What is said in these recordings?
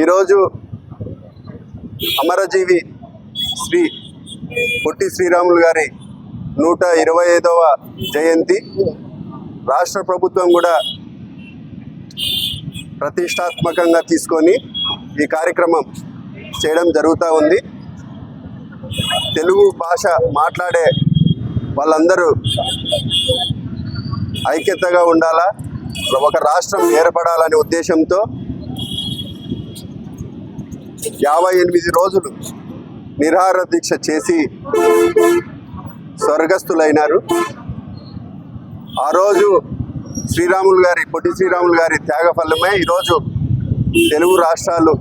ఈరోజు అమరజీవి శ్రీ పొట్టి శ్రీరాములు గారి 125వ జయంతి రాష్ట్ర ప్రభుత్వం కూడా ప్రతిష్టాత్మకంగా తీసుకొని ఈ కార్యక్రమం చేయడం జరుగుతూ ఉంది. తెలుగు భాష మాట్లాడే వాళ్ళందరూ ఐక్యతగా ఉండాలా, ఒక రాష్ట్రం ఏర్పడాలనే ఉద్దేశంతో 58 రోజులు నిరాహార దీక్ష చేసి స్వర్గస్థులైనారు. ఆ రోజు పొట్టి శ్రీరాములు గారి త్యాగ ఫలమే ఈరోజు తెలుగు రాష్ట్రాలు,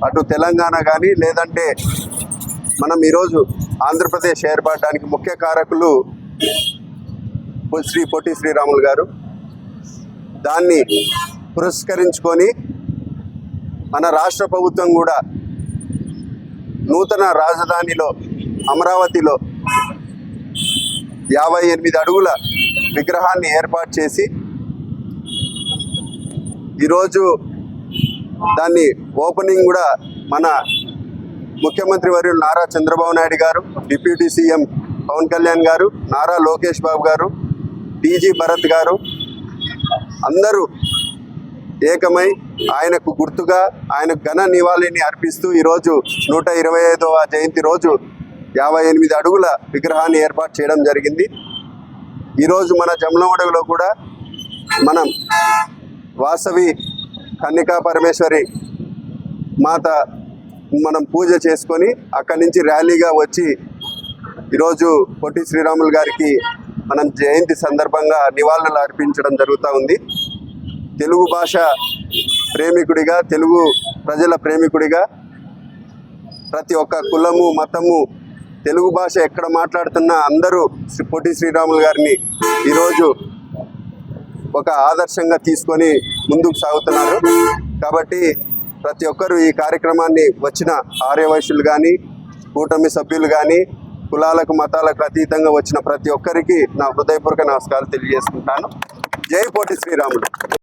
అటు తెలంగాణ కానీ లేదంటే మనం ఈరోజు ఆంధ్రప్రదేశ్ ఏర్పడడానికి ముఖ్య కారకులు శ్రీ పొట్టి శ్రీరాములు గారు. దాన్ని పురస్కరించుకొని మన రాష్ట్ర ప్రభుత్వం కూడా నూతన రాజధానిలో అమరావతిలో 58 అడుగుల విగ్రహాన్ని ఏర్పాటు చేసి ఈరోజు దాన్ని ఓపెనింగ్ కూడా మన ముఖ్యమంత్రి వర్యులు నారా చంద్రబాబు నాయుడు గారు, డిప్యూటీ సీఎం పవన్ కళ్యాణ్ గారు, నారా లోకేష్ బాబు గారు, టీజీ భరత్ గారు అందరూ ఏకమై ఆయనకు గుర్తుగా ఆయనకు ఘన నివాళిని అర్పిస్తూ ఈరోజు 125వ జయంతి రోజు 58 అడుగుల విగ్రహాన్ని ఏర్పాటు చేయడం జరిగింది. ఈరోజు మన జమలమడుగులో కూడా మనం వాసవి కన్నికా పరమేశ్వరి మాత మనం పూజ చేసుకొని అక్కడి నుంచి ర్యాలీగా వచ్చి ఈరోజు పొట్టి శ్రీరాములు గారికి మనం జయంతి సందర్భంగా నివాళులు అర్పించడం జరుగుతూ ఉంది. తెలుగు భాష ప్రేమికుడిగా, తెలుగు ప్రజల ప్రేమికుడిగా ప్రతి ఒక్క కులము మతము తెలుగు భాష ఎక్కడ మాట్లాడుతున్నా అందరూ పొట్టి శ్రీరాములు గారిని ఈరోజు ఒక ఆదర్శంగా తీసుకొని ముందుకు సాగుతున్నారు. కాబట్టి ప్రతి ఒక్కరూ ఈ కార్యక్రమాన్ని వచ్చిన ఆర్యవైశ్యులు కానీ, కూటమి సభ్యులు కానీ, కులాలకు మతాలకు అతీతంగా వచ్చిన ప్రతి ఒక్కరికి నా హృదయపూర్వక నమస్కారాలు తెలియజేసుకుంటాను. జై పొట్టి శ్రీరాములు.